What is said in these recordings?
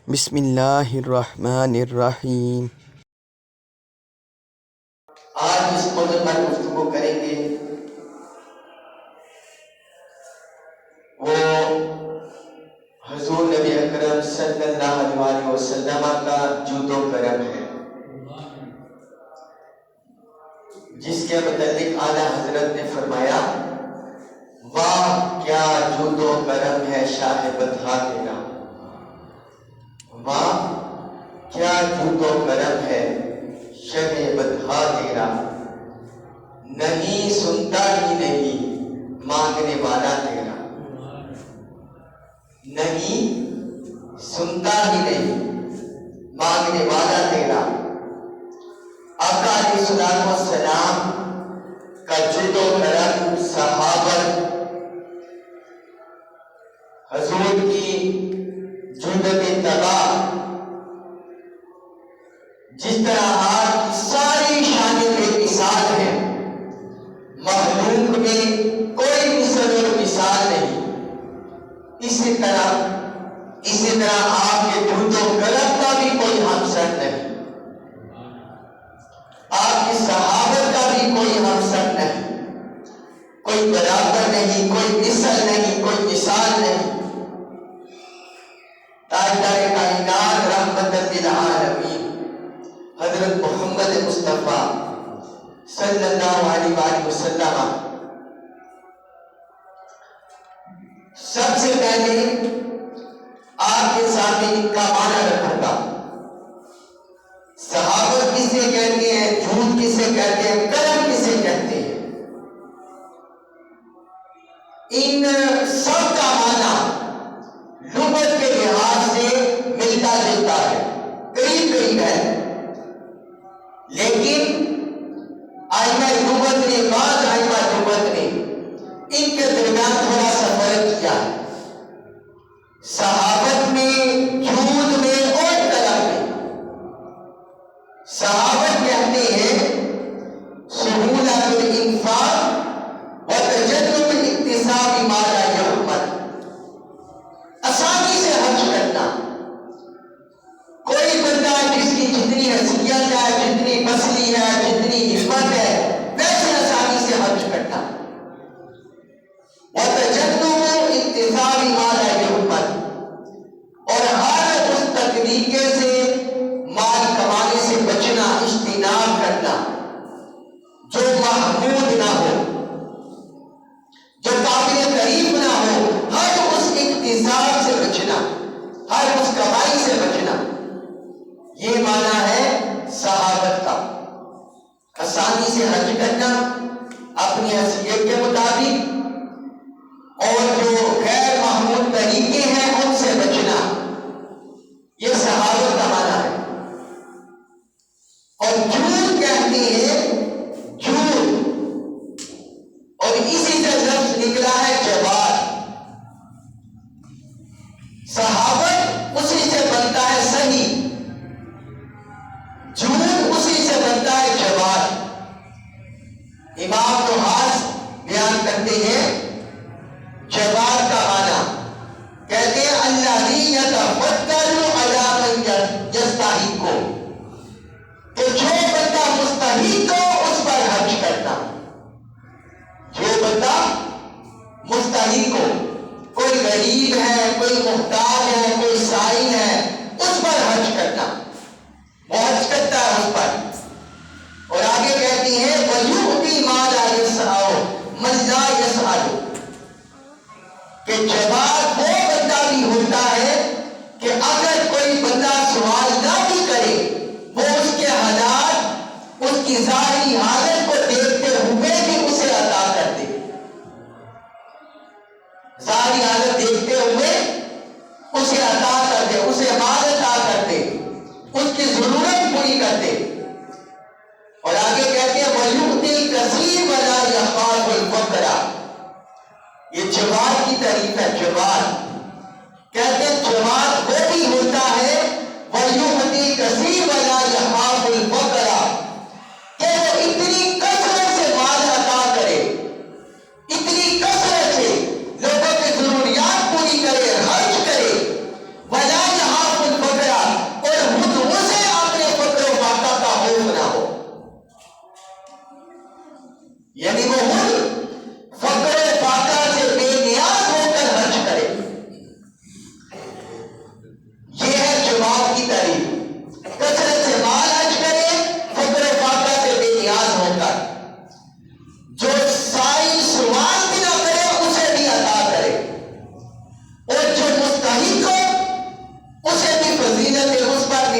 بسم اللہ الرحمن الرحیم۔ آج اس موضوع پر گفتگو کریں گے وہ حضور نبی اکرم صلی اللہ علیہ وسلم کا جود و کرم ہے، جس کے متعلق اعلیٰ حضرت نے فرمایا، واہ کیا جود و کرم ہے شاہ بدھا تیرا، واہ کیا جود و کرم ہے شاہ بدھا تیرا، نہیں سنتا ہی نہیں مانگنے والا تیرا، نہیں سنتا ہی نہیں مانگنے والا تیرا۔ آقا علیہ الصلوۃ والسلام کا جود و کرم، صحابت، حضور کی جودت تباہ، جس طرح آپ کی ساری شانیں بے مثال ہیں، مخلوق میں کوئی مثل اور مثال نہیں، اسی طرح آپ کے جود و کرم کا بھی کوئی ہمسر نہیں، آپ کی صحابت کا بھی کوئی ہمسر نہیں، کوئی برابر نہیں، کوئی مثل نہیں، کوئی مثال نہیں۔ تاجدار کائنات رحمت للعالمین حضرت محمد مصطفیٰ صلی اللہ علیہ وآلہ وسلم سب سے پہلے آپ کے سامنے ان کا معنی رکھوں گا۔ صحابت کسے کہتے ہیں، جھوٹ کسے کہتے ہیں، کرم کسے کہتے ہیں، ان سب کا معنی لغت کے لحاظ سے ملتا جلتا ہے، قریب قریب ہے، لیکن آئمہ لغت نے، بعض آئمہ لغت نے ان کے درمیان تھوڑا سا فرق کیا ہے، صحابت میں، جھوٹ میں اور کرم میں۔ صحابت کہتے ہیں سہولت الانفاق وتجنب الاکتساب ما لا یعمل، آسانی سے خرچ کرنا، کوئی بندہ جس کی جتنی حیثیت ہے، جتنی بسلی ہے، جتنی ہمت ہے، ویسے آسانی سے خرچ کرنا، وتجنب الاکتساب ما لا یعمل، اور ہر اس طریقے سے مال کمانے سے بچنا، اجتناب کرنا جو محمود نہ ہو، جو قابل تعریف نہ ہو، ہر اس اقتصاد سے بچنا، ہر اس کمائی سے بچنا، یہ معنی ہے صحابت کا۔ آسانی سے خرچ کرنا اپنی حیثیت کے مطابق، اور جو غیر محمود طریقے ہیں ان سے بچنا، یہ صحابت کا معنی ہے۔ اور جھوٹ کہتے ہیں، جھوٹ، اور اسی سے لفظ نکلا ہے جواد۔ صحابت اسی سے بنتا ہے صحیح، جھوٹ اسی سے بنتا ہے جواد۔ امام نحاس بیان کرتے ہیں جواد کا معنی، کہتے ہیں الذی یتفضل علی من یستحق، کہ جو بندہ مستحق ہو اس پر خرچ کرنا، جو بندہ مستحق ہو، کوئی غریب ہے، کوئی محتاج ہے، کوئی سائل ہے، اس پر خرچ کرنا، وہ خرچ کرتا ہے اس پر۔ اور آگے کہتی ہیں وَيُؤْتِي مَا لَا يَسْعَهُ مَن لَا يَسْأَلُ، کہ جواد وہ بندہ بھی ہوتا ہے کہ اگر کوئی بندہ سوال نہ بھی کرے، وہ اس کے حالات، اس کی ظاہری حالت کو دیکھتے ہوئے بھی اسے عطا کر دے، ظاہری حالت دیکھتے ہوئے اسے عطا کر دے، اسے مال عطا کر دے، اس کی ضرورت پوری کر دے۔ اور آگے کہتے ہیں وَيُؤْتِي الْكَثِيرَ وَلَا يَخَافُ الْفَقْرَ، یہ جواد کی تعریف ہے۔ جواد کہتے ہیں جواد وہ بھی ہوتا ہے وَيُؤْتِي الْكَثِيرَ وَلَا يَخَافُ الْفَقْرَ، کہ وہ اتنی کثرت سے مال عطا کرے، اتنی کثرت سے لوگوں کی ضروریات پوری کرے، خرچ کرے، وَلَا يَخَافُ الْفَقْرَ،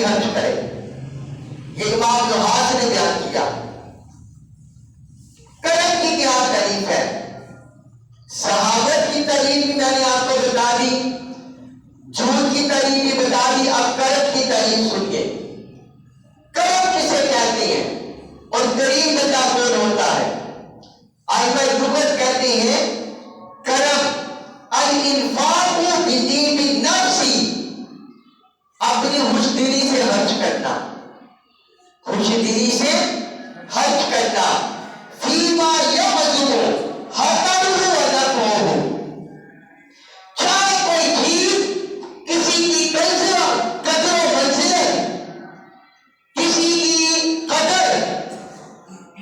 خرچ کرے. یہ امام نحاس نے بیان کیا. کرم کی کیا تعریف ہے؟ صحابت کی تعریف بھی میں نے آپ کو بتا دی, جھوٹ کی تعریف بھی بتا دی. اب کرم کی تعریف سنیے. کرم کسے کہتے ہیں اور کریم بندہ کون ہوتا ہے؟ ائمہ لغت کہتے ہیں کرم الانفاق بطیب النفس, اپنی خوش دلی سے خرچ کرنا, خوش دلی سے خرچ کرنا. فیما یعظم حقرہ ونفعہ, چاہے کوئی چیز کسی کی قدر و منزلت, کسی کی قدر,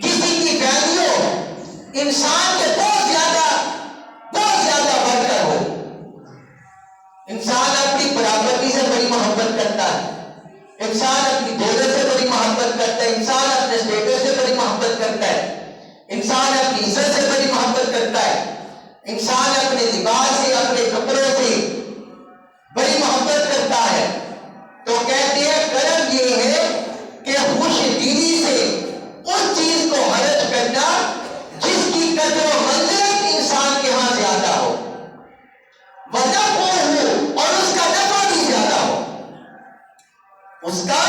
کسی کی ویلیو انسان کے بہت زیادہ بڑھ کر ہو. انسان اپنی برابری سے بڑی محبت کرتا ہے, انسان اپنی دولت سے بڑی محبت کرتا ہے, انسان اپنے اسٹیٹس سے بڑی محبت کرتا ہے, انسان اپنی عزت سے بڑی محبت کرتا ہے, انسان اپنے لباس سے, اپنے کپڑوں سے بڑی محبت کرتا ہے. تو کہتے ہیں کرم یہ ہے کہ خوش دلی سے اس چیز کو خرچ کرنا جس کی قدر و منزلت انسان کے ہاں زیادہ ہو, ونفعہ ہو, اور اس کا نفع بھی زیادہ ہو, اس کا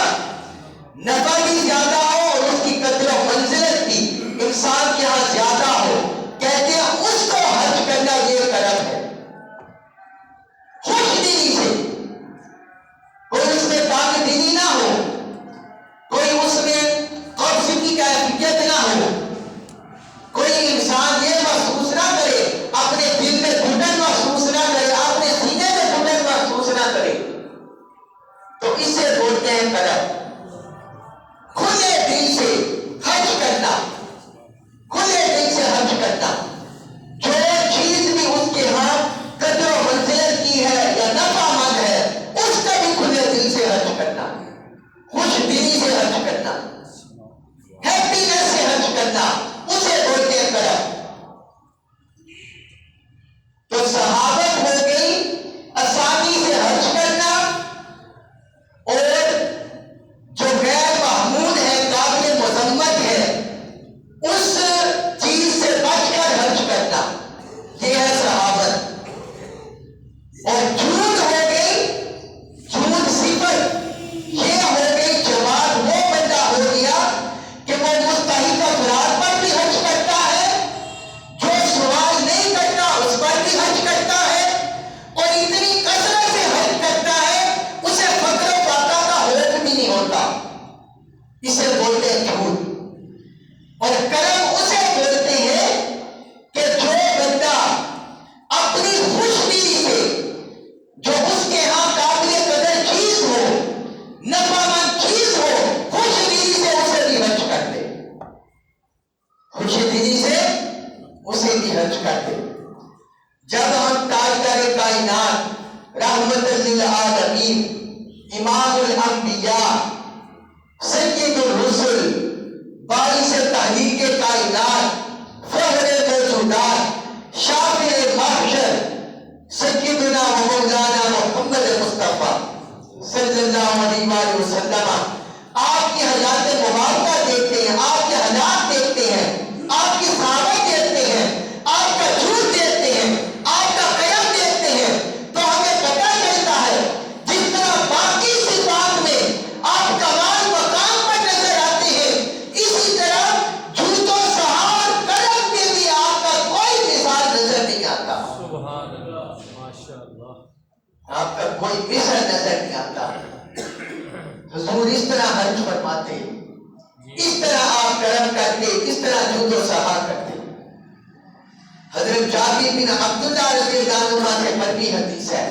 نفع بھی زیادہ ہو اور اس کی قدر و منزلت بھی انسان کے ہاں زیادہ ہو. کہتے ہیں اس کو خرچ کرنا یہ کرم ہے. خوش دلی سے, کوئی اس میں تانگ دلی نہ ہو, کوئی اس میں قبض کی کیفیت نہ ہو, کوئی انسان یہ محسوس نہ کرے, اپنے دل میں گھٹن محسوس نہ کرے, اپنے سینے میں گھٹن محسوس نہ کرے. تو اسے بولتے ہیں کرم. کھلے دل سے خرچ کرنا, کھلے دل سے خرچ کرنا. جو چیز بھی اس کے ہاں قدر و منزلت کی ہے یا نفع مند ہے, اس کا بھی کھلے دل سے خرچ کرنا, خوش دلی سے خرچ کرنا, ہیپینس سے خرچ کرنا, اسے بولتے ہیں کرم. تو صحابت ہو گئی آسانی سے خرچ کرنا, اور جو غیر محمود ہے, قابل مذمت ہے, اس چیز سے بچ کر خرچ کرنا, یہ ہے صحابت. اور جھوٹ ہو گئی, جھوٹ صفت یہ ہو گئی, جواب وہ بندہ ہو گیا کہ وہ مستحق افراد پر بھی خرچ کرتا ہے, جو سوال نہیں کرتا اس پر بھی خرچ کرتا ہے, اور اتنی کثرت سے خرچ کرتا ہے اسے فقر و فاقہ کا ہوش بھی نہیں ہوتا. اسے بولتے ہیں جھوٹ. اور کرم اسے بولتے ہیں کہ جو بندہ اپنی خوش دلی سے, جو اس کے ہاں قابل قدر چیز ہو, نفع مند چیز ہو, خوش دلی سے اسے بھی خرچ کر دے, خوش دلی سے اسے بھی خرچ کر دے. جب ہم تاجدار کائنات رحمت للعالمین امام الانبیاء سید الرسل باعث تحلیق کائنات فخر موجودات شافع محشر سیدنا و مولانا محمد مصطفیٰ صلی اللہ علیہ وآلہ وسلم, آپ کی حیات مبارکہ دیکھتے ہیں, آپ کے حالات دیکھتے ہیں, آپ کی صحابت دیکھتے ہیں, آپ کا جھوٹ دیکھتے ہیں, آپ کا قیام دیکھتے ہیں, تو ہمیں پتہ چلتا ہے جس طرح باقی صفات میں آپ کمال مقام پر نظر آتے ہیں, اسی طرح جھوٹ و سہار کرم میں بھی آپ کا کوئی مثال نظر نہیں آتا. سبحان اللہ, ماشاء اللہ. آپ کا کوئی مثال نظر نہیں آتا. حضور اس طرح خرچ فرماتے, اس طرح آپ کرم کرتے, اس طرح جھوٹ و سہار کرتے. حضرت جابر بن عبداللہ رضی اللہ عنہ سے مروی حدیث ہے,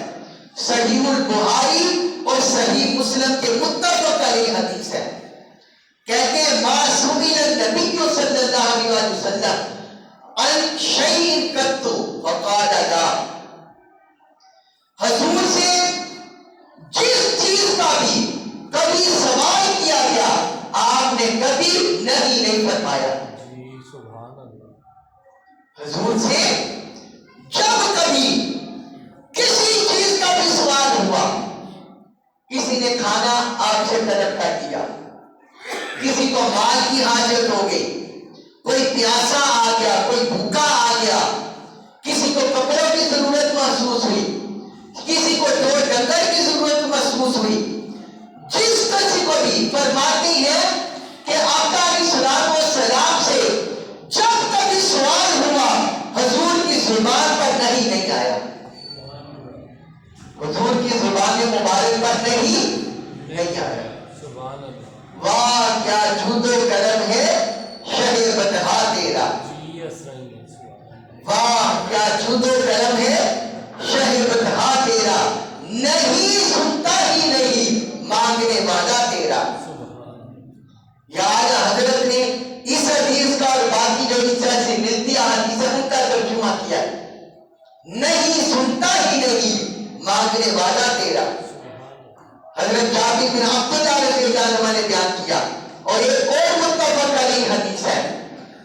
صحیح البخاری اور صحیح مسلم کے متفق علیہ حدیث ہے. کہتے ہیں ما سئل النبی صلی اللہ علیہ وسلم عن شیء قط فقال لا. حضور سے جس چیز کا بھی کبھی سوال کیا گیا آپ نے کبھی نہیں فرمایا. جی سبحان اللہ. حضور سے جب کبھی کسی چیز کا بھی سوال ہوا, کسی نے کھانا آپ سے طلب کر دیا، کسی کو مال کی حاجت ہو گئی، کوئی پیاسا آ گیا، کوئی بھوکا آ گیا، کسی کو کپڑوں کی ضرورت محسوس ہوئی، کسی کو دو ڈنگر کی ضرورت محسوس ہوئی، جس کسی کو بھی فرماتی ہے کہ آقا علیہ الصلوۃ والسلام سے جب کبھی سوال ہوا حضور کی زبان پر نہیں آیا، حضور کی زبان مبارک پر نہیں آیا۔ سبحان اللہ۔ واہ کیا جود و کرم ہے شہ بطحا تیرا، جی اسرائیل۔ واہ کیا جود و کرم ہے شہ بطحا تیرا، نہیں سنتا ہی نہیں مانگنے والا تیرا۔ یاد حضرت نے اس حدیث کا اور باقی جو اس سے ملتی حدیث ہے ان کا ترجمہ کیا ہے، نہیں سنتا ہی نہیں مانگنے والا تیرا۔ حضرت جابر بن عبداللہ رضی اللہ عنہ نے بیان کیا، اور ایک اور متفق علیہ حدیث ہے،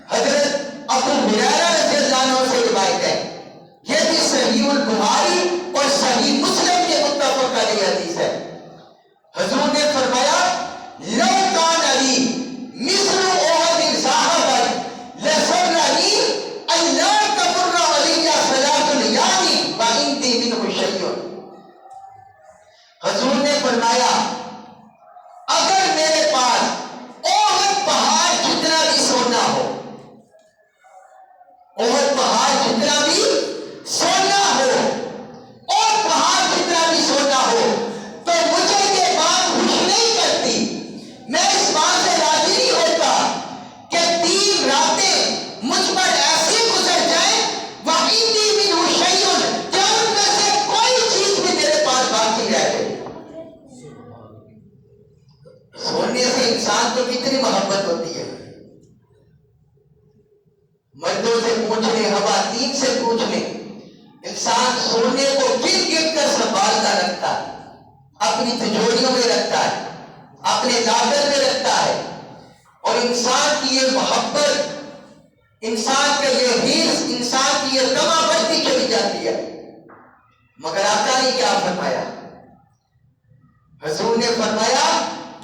حضرت ابو ہریرہ رضی اللہ عنہ سے روایت ہے، یہ بھی صحیح البخاری اور صحیح مسلم کے متفق علیہ حدیث ہے۔ حضور نے فرمایا لو کان علی مثل احد ذهبا لسرنی ان لا تمر علی صلاۃ الیام وعندی منه شیء۔ حضور نے فرمایا اگر میرے پاس احد پہاڑ جتنا بھی سونا ہو، احد پہاڑ جتنا بھی سونا ہو، اور پہاڑ جتنا بھی سونا ہو، تو مجھے یہ بات خوش نہیں کرتی، میں اس بات سے راضی نہیں ہوتا کہ 3 راتیں مجھ پر ایسی گزر جائیں وَعِنْدِي مِنْهُ شَيْءٌ کہ ان میں سے کوئی چیز بھی میرے پاس باقی رہ جائے۔ سونے سے انسان کو کتنی محبت ہوتی ہے، مردوں سے پوچھ لیں، خواتین سے پوچھ لیں، انسان سونے کو گر گر کر سنبھالتا رکھتا ہے، اپنی تجوریوں میں رکھتا ہے، اپنے لاکر میں رکھتا ہے، اور انسان کی یہ محبت، انسان کا یہ حرص، انسان کی یہ کما بڑھتی چلی جاتی ہے۔ مگر آقا نے کیا فرمایا؟ حضور نے فرمایا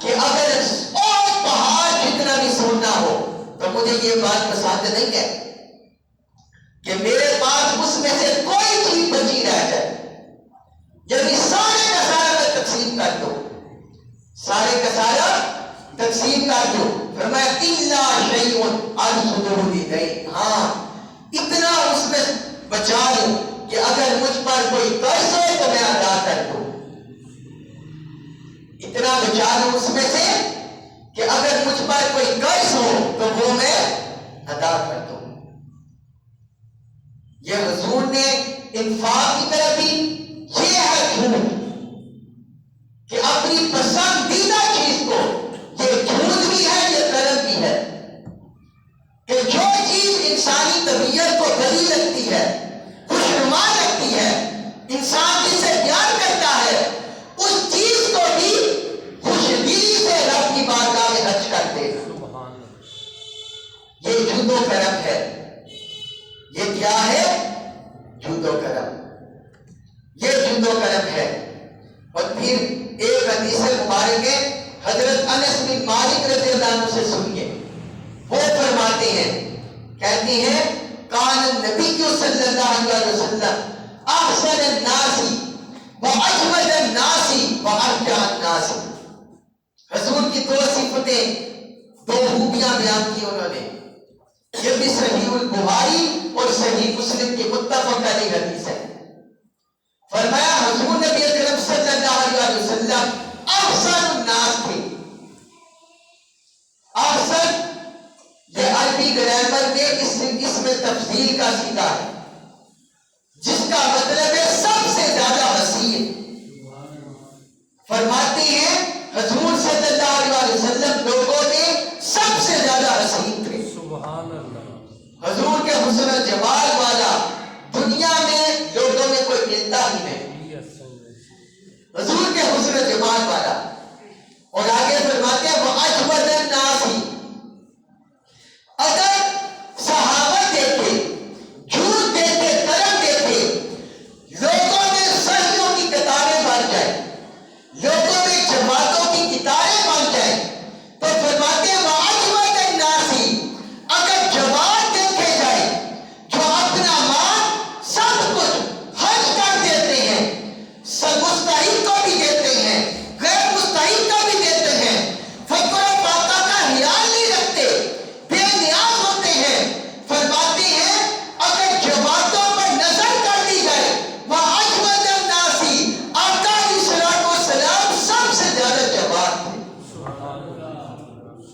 کہ اگر اور پہاڑ جتنا بھی سونا ہو تو مجھے یہ بات پسند نہیں ہے کہ میرے پاس اس میں سے کوئی چیز بچی رہ جائے، یعنی سارے کا سارا میں تقسیم کر دو، سارے کا سارا تقسیم کر دو۔ فرمایا الا شیء ارصده لدین، ہاں اتنا اس میں بچا لو کہ اگر مجھ پر کوئی قرض ہو تو میں ادا کر دوں، اتنا بچا لو اس میں سے کہ اگر مجھ پر کوئی قرض ہو تو وہ میں ادا کر دوں۔ یہ حضور نے انفاق کی طرف بھی، یہ ہے جھوٹ کہ اپنی پسندیدہ چیز کو، یہ جھوٹ بھی ہے یہ کرم بھی ہے کہ جو چیز انسانی طبیعت کو بھلی لگتی ہے، خوشنما لگتی ہے، انسان جس سے پیار کرتا ہے، اس چیز کو بھی خوش دلی سے رب کی بارگاہ میں خرچ کر دے گا۔ یہ جود و کرم ہے۔ یہ کیا ہے؟ جود و کرم، یہ جود و کرم ہے۔ اور پھر ایک حدیث مبارک ہے، حضرت انس بن مالک رضی اللہ عنہ سے سنیے، وہ فرماتے ہیں، کہتے ہیں کان النبی صلی اللہ علیہ وسلم احسن الناس واجود الناس وارجع الناس۔ حضور کی 2 صفتیں، 2 خوبیاں بیان کی انہوں نے، یہ بھی صحیح البخاری اور صحیح مسلم کی متفق علیہ حدیث ہے۔ فرمایا حضور نبی اکرم صلی اللہ علیہ وسلم احسن الناس تھے۔ احسن یہ عربی گرامر میں اس میں تفضیل کا صیغہ ہے، جس کا مطلب ہے سب سے زیادہ حسین۔ فرماتے ہیں حضور صلی اللہ علیہ وسلم لوگوں میں سب سے زیادہ حسین تھے۔ سبحان اللہ۔ حضور کے حسن و جمال والا دنیا میں لوگوں میں کوئی ملتا ہی نہیں، حضور کے حسن و جمال والا۔ اور آگے فرماتے ہیں وہ اجود الناس، اگر صحابہ دیکھے، جھوٹ دیکھے، کرم دیکھے، لوگوں میں صحیحوں کی کتابیں بھر جائے، لوگوں میں جماعت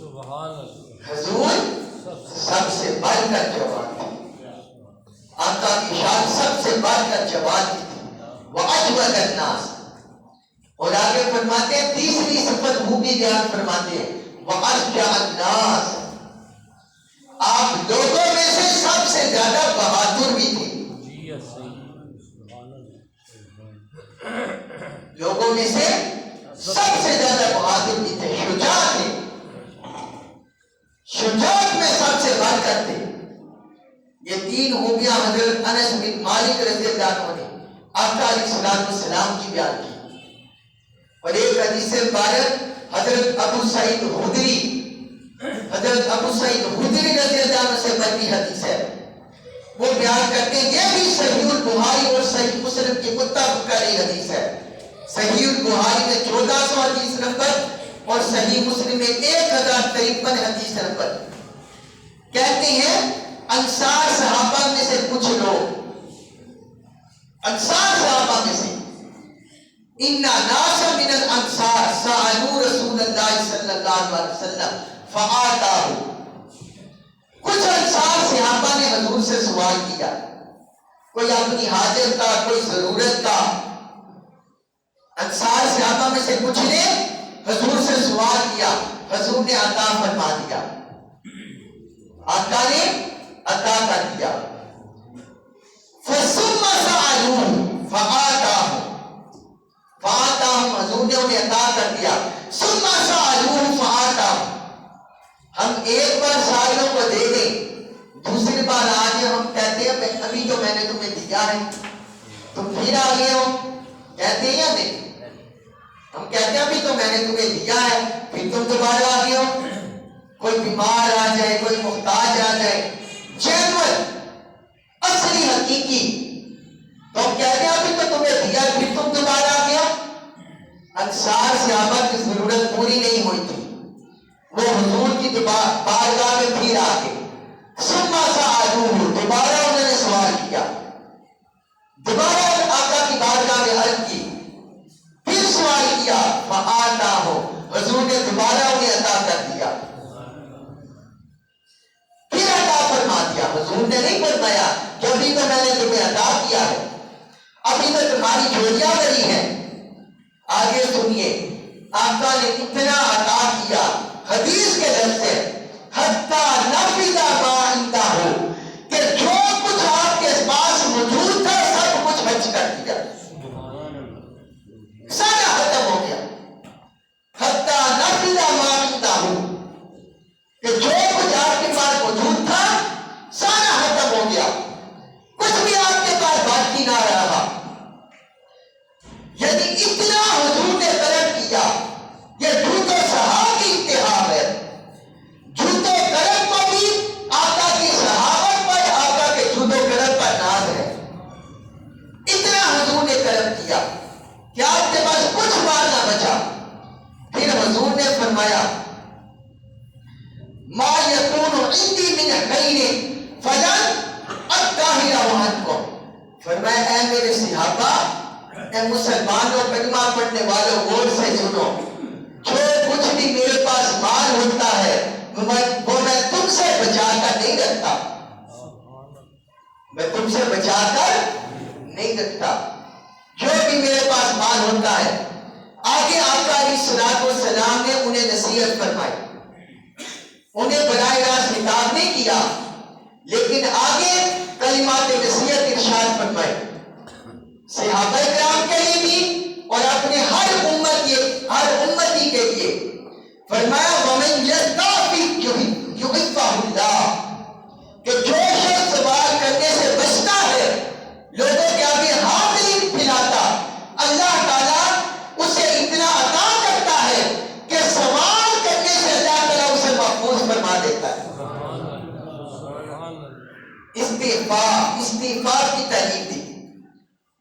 سبحان اللہ حضور سب سے بڑھ کر جوان تھی، آقا کی شان سب سے بڑھ کر جوان کی تھی، وَأَجْوَدَ النَّاسِ۔ اور آگے فرماتے ہیں تیسری صفت وہ بھی بیان فرماتے ہیں وَأَشْجَعَ النَّاسِ، آپ لوگوں میں سے سب سے زیادہ بہادر بھی تھے، جی صحیح سبحان اللہ لوگوں میں سے سب سے زیادہ بہادر بھی تھے، شجاع تھے، شجاعت میں سب سے بڑھ کر تھے۔ یہ تین خوبیاں حضرت انس بن مالک رضی اللہ عنہ نے آقا علیہ السلام کی بیان کی، اور ایک حدیث مبارک حضرت ابو سعید خدری رضی اللہ عنہ سے مروی حدیث ہے، وہ بیان کرتے ہیں، یہ بھی صحیح البخاری اور صحیح مسلم کی متفق علیہ حدیث ہے، صحیح البخاری میں 1400 حدیث نمبر اور صحیح مسلم میں 1053 حدیث نمبر۔ کہتے ہیں انصار صحابہ میں سے کچھ لوگ، انصار صحابہ میں سے، اِنَّ نَاسًا مِنَ الْأَنصَارِ سَأَلُوا رَسُولَ اللَّهِ صلی اللہ علیہ وسلم فَآتَاهُ، کچھ انصار صحابہ نے حضور سے سوال کیا، کوئی اپنی حاجت کا، کوئی ضرورت کا، انصار صحابہ میں سے کچھ نے حضور سے سوال کیا، حضور نے عطا فرما دیا، آقا نے عطا کر دیا۔ فَثُمَّ سَأَلُوهُ فَآتَاهُ، حضور نے انہیں عطا کر دیا۔ ثُمَّ سَأَلُوهُ فَآتَاهُ، ہم ایک بار سائلوں کو دے دیں، دوسری بار آج ہم کہتے ہیں ابھی تو میں نے تمہیں دیا ہے، تم پھر آگے ہو، کہتے ہیں یا نہیں؟ ہم کہتے ہیں ابھی تو میں نے تمہیں دیا ہے، پھر تم دوبارہ آگے ہو، کوئی بیمار آ جائے، کوئی محتاج آ جائے، جینوئن اصلی حقیقی، تو ہم کہتے ہیں ابھی تو تمہیں دیا ہے، پھر تم دوبارہ آگے ہو۔ انصار صحابہ کی ضرورت پوری نہیں ہوئی تھی، وہ حضور کی بارگاہ میں پھر آگے، ثم سألوه، دوبارہ انہوں نے سوال کیا، دوبارہ آقا کی بارگاہ میں عرض کی، پھر سوال کیا، فآتاہ، حضور نے دوبارہ انہیں عطا کر دیا، پھر عطا فرما دیا۔ حضور نے نہیں فرمایا کہ ابھی تو میں نے تمہیں عطا کیا ہے، ابھی تو تمہاری جھولیاں بھری ہیں۔ آگے سنیے، آقا نے اتنا عطا کیا، حدیث کے لفظ ہے حتی نفذ ما عنده، کہ جو کچھ آپ کے پاس موجود تھا سب کچھ خرچ کر دیا، سارا ختم ہو گیا۔ حتی نفذ ما عنده، کہ جو کچھ آپ کے پاس موجود تھا سارا ختم ہو گیا، کچھ بھی آپ کے پاس باقی نہ رہا۔ یعنی اتنا حضور نے کرم کیا، یہ جھوٹ و سہا کی انتہا ہے، جھوٹ و کرم کو بھی آقا کی صحابت پر، آقا کے جھوٹ و کرم پر ناز ہے، اتنا حضور نے کرم کیا کہ آپ کے پاس کچھ مال نہ بچا۔ پھر حضور نے فرمایا ما یکون عندی من خیر فلن اطہرہ عنکم، فرمایا اے میرے صحابہ، اے مسلمانوں، کلمہ پڑھنے والوں، غور سے سنو، جو کچھ بھی میرے پاس مال ہوتا ہے وہ میں تم سے بچا کر نہیں رکھتا، میں تم سے بچا کر نہیں رکھتا، جو بھی میرے پاس مال ہوتا ہے۔ آگے آقا علیہ السلام نے انہیں نصیحت فرمائی، انہیں براہ راست خطاب نہیں کیا، لیکن آگے کلمات نصیحت ارشاد فرمائی، صحابہ کرام کے لیے بھی اور اپنے ہر امتی کے لیے فرمایا وَمَنْ يَسْتَعْفِفْ يُعِفَّهُ اللَّهُ، کہ جو شخص سوال کرنے سے بچتا ہے، لوگوں کے آگے ہاتھ نہیں پھیلاتا، اللہ تعالیٰ اسے اتنا عطا کرتا ہے کہ سوال کرنے سے اللہ تعالیٰ اسے محفوظ فرما دیتا ہے۔ استغفار کی تعلیم دی،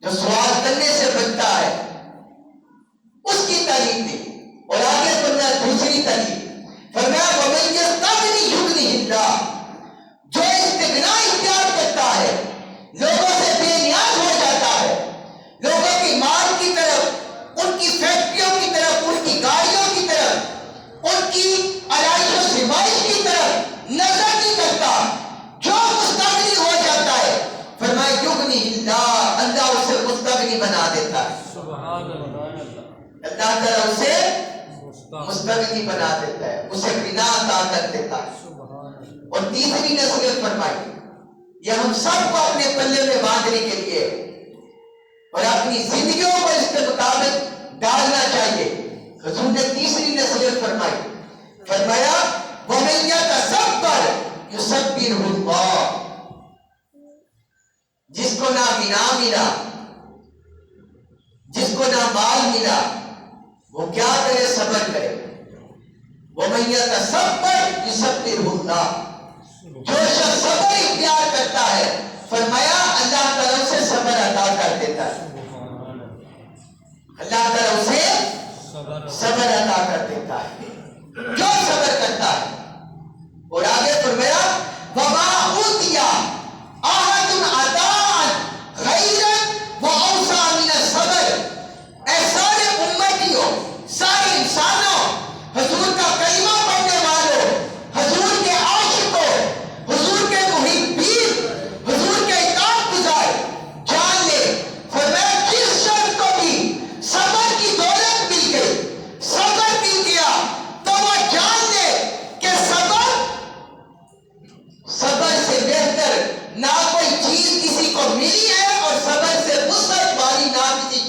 جو سوال کرنے سے بچتا ہے اس کی تعلیم دی، اور آگے فرمایا دوسری تعلیم، فرمایا وَمَنْ يَسْتَغْنِ يُغْنِهِ اللَّهُ، جو استغنا اختیار کرتا ہے، لوگوں سے بے نیاز ہو جاتا ہے، لوگوں کی مال کی طرف، ان کی فیکٹریوں کی طرف، ان کی گاڑیوں کی طرف، ان کی آرائش و بنا دیتا ہے. سبحان اللہ. اللہ تعالیٰ اسے مستغنی. مستغنی بنا دیتا ہے, اسے بنا عطا کر دیتا ہے. سبحان اللہ. اور تیسری نصیحت فرمائی, یہ ہم سب کو اپنے پلے میں باندھنے کے لیے اور اپنی زندگیوں کو اس کے مطابق ڈالنا چاہیے. حضور نے تیسری نصیحت فرمائی, فرمایا وَمَن يَتَصَبَّرْ يُصَبِّرْهُ اللَّهُ. جس کو نہ بنا ملا, جس کو نہ مال ملا, وہ کیا کرے؟ صبر کرے. وَمَن يَتَصَبَّرْ يُصَبِّرْهُ اللَّهُ. جو شخص صبر اختیار کرتا ہے, فرمایا اللہ تعالیٰ اسے صبر عطا کر دیتا ہے. اللہ تعالیٰ اسے صبر عطا کر دیتا ہے جو صبر کرتا ہے. اور آگے فرمایا وَمَا أُوتِيَ أَحَدٌ عَطَاءً خَيْرًا وَأَوْسَعَ مِنَ الصَّبْرِ. اے سارے امتیوں, سارے انسانوں, حضور کا کلمہ پڑھنے والوں, حضور کے عاشقوں, حضور کے محبین, حضور کے اطاعت گزار, جان لے فرمایا جس شخص کو بھی صبر کی دولت مل گئی, صبر مل گیا, تو وہ جان لے کہ صبر سے بہتر نہ کوئی چیز کسی کو ملی ہے, اور صبر سے وسعت والی نہ کسی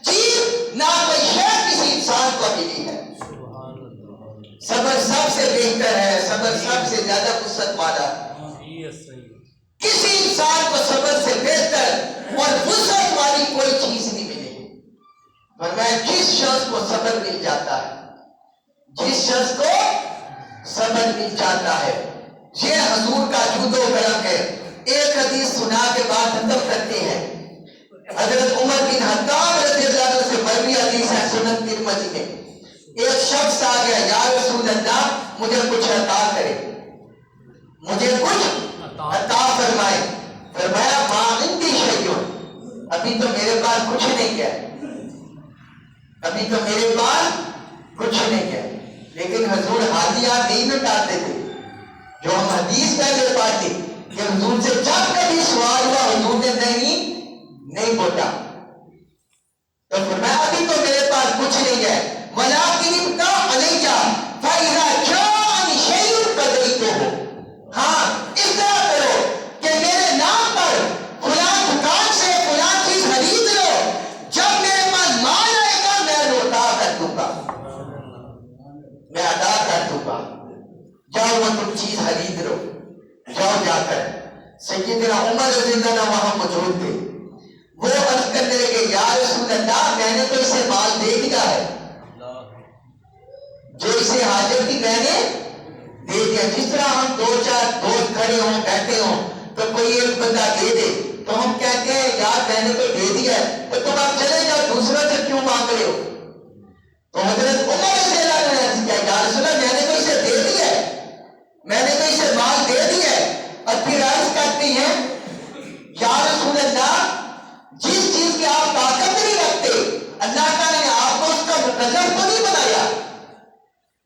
چیز, نہ کوئی شے کسی انسان کو ملی ہے. صبر سب سے بہتر ہے, صبر سب سے زیادہ وسعت والا. کسی انسان کو صبر سے بہتر اور وسعت والی کوئی چیز نہیں ملے گی. فرمایا جس شخص کو صبر مل جاتا ہے, جس شخص کو صبر مل جاتا ہے, یہ حضور کا جود و کرم ہے. ایک حدیث سنا کے بعد ختم کرتے ہیں. حضرت عمر بن خطاب رضی اللہ عنہ سے مروی حدیث ہے سنن ترمذی میں. ایک شخص آ گیا, یا رسول اللہ مجھے کچھ عطا کرے, مجھے کچھ عطا فرمائے. فرمایا ما عندی شیء, ابھی تو میرے پاس کچھ نہیں ہے, ابھی تو میرے پاس کچھ نہیں ہے. لیکن حضور حالیات نہیں مٹاتے تھے. جو ہم حدیث پہلے پڑھتے کہ حضور سے جب کبھی سوال ہوا حضور نے نہیں بولا. تو فرمایا ابھی تو میرے پاس کچھ نہیں ہے. وَلَٰكِنِ ابْتَغْ عَلَيَّ فَإِذَا جَاءَنِ شَيْءٌ قَضَيْتُهُ. ہاں اس طرح کرو کہ میرے نام پر فلاں دکان سے فلاں چیز خرید لو, جب میرے پاس مال آئے گا میں لوٹا کر دوں گا, میں ادا کر دوں گا. جاؤ وہ تم چیز خرید لو, جاؤ جا کر. سیدنا عمر رضی اللہ عنہ وہاں موجود تھے. وہ عرض کرنے لگے یا رسول اللہ میں نے تو اسے مال دے دیا ہے, جو اسے حاجت تھی میں نے دے دیا. جس طرح ہم دو چار دوست کھڑے ہوں بیٹھے ہوں تو کوئی ایک بندہ دے دے تو ہم کہتے ہیں یار میں نے تو دے دیا ہے, تو تم آپ چلے جاؤ, دوسروں سے کیوں مانگ رہے ہو؟ تو حضرت عمر رضی اللہ عنہ نے عرض کیا یا رسول اللہ میں نے تو اسے دے دیا ہے, میں نے تو اسے مال دے دیا ہے. اور پھر عرض کرتی ہیں یا رسول اللہ جس چیز کی آپ طاقت نہیں رکھتے اللہ تعالیٰ نے آپ کو اس کا مکلف تو نہیں بنایا,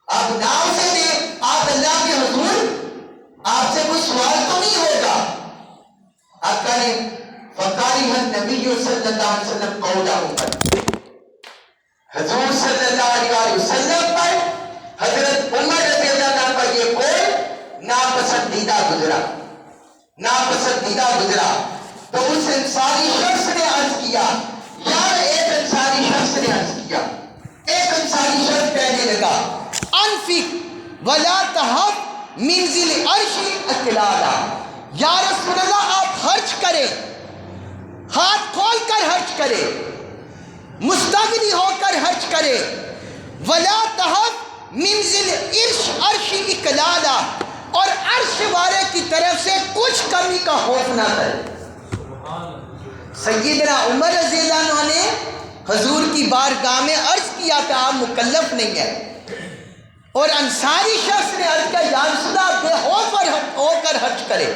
آپ نام سے دیں, آپ اللہ کے حضور آپ سے کوئی سوال تو نہیں ہوگا. آپ کہیں فَقَالِهَا النَّبِيُّ صلی اللہ علیہ وسلم قَوْلَهُ پر, حضور صلی اللہ علیہ وسلم پر حضرت عمر رضی اللہ عنہ پر یہ کوئی ناپسندیدہ گزرا. تو اس انسانی شخص نے عرض کیا, یار ایک انسانی شخص نے عرض کیا, ایک انسانی شخص کہنے لگا انفق ولا تہب من ذی العرش اقلالا. یا رسول اللہ آپ خرچ کریں, ہاتھ کھول کر خرچ کریں, مستغنی ہو کر خرچ کرے. ولا تہب من ذی العرش اقلالا, اور عرش والے کی طرف سے کچھ کمی کا خوف نہ کرے. سیدنا عمر رضی اللہ عنہ نے حضور کی بارگاہ میں عرض کیا کہ آپ مکلف نہیں ہیں, اور انصاری شخص نے عرض کیا یا رسول اللہ بے خوف ہو کر خرچ کرے,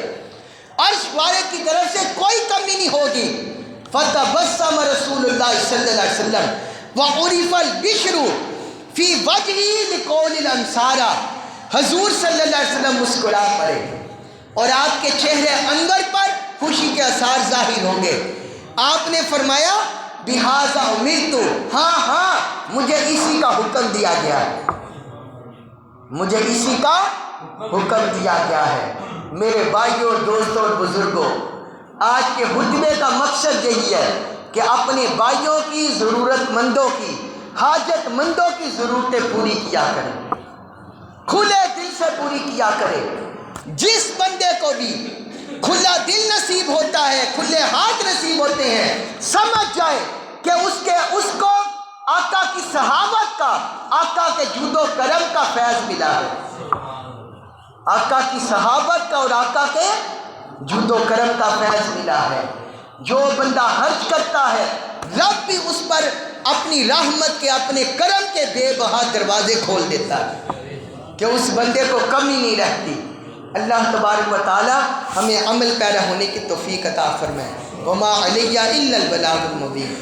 عرش والے کی طرف سے کوئی کمی نہیں ہوگی. فتبسم رسول اللہ صلی اللہ علیہ وسلم وعرف البشر فی وجہہ لقول الانصار. حضور صلی اللہ علیہ وسلم مسکرا پڑے اور آپ کے چہرے انور پر خوشی کے آثار ظاہر ہوں گے. آپ نے فرمایا بہذا امرت، ہاں ہاں مجھے اسی کا حکم دیا گیا ہے، مجھے اسی کا حکم دیا گیا ہے۔ میرے بھائیوں، دوستوں اور بزرگوں، آج کے خطبے کا مقصد یہی ہے کہ اپنے بھائیوں کی، ضرورت مندوں کی، حاجت مندوں کی ضرورتیں پوری کیا کریں، کھلے دل سے پوری کیا کریں۔ جس بندے کو بھی کھلا دل نصیب ہوتا ہے، کھلے ہاتھ نصیب ہوتے ہیں، سمجھ جائے کہ اس کو آقا کی صحابت کا، آقا کے جود و کرم کا فیض ملا ہے، آقا کی صحابت کا اور آقا کے جود و کرم کا فیض ملا ہے۔ جو بندہ حج کرتا ہے، رب بھی اس پر اپنی رحمت کے، اپنے کرم کے بے بہا دروازے کھول دیتا ہے کہ اس بندے کو کمی نہیں رہتی۔ اللہ تبارک و تعالی ہمیں عمل پیرا ہونے کی توفیق عطا فرمائے۔ وما علیہ الا البلاغ المبین۔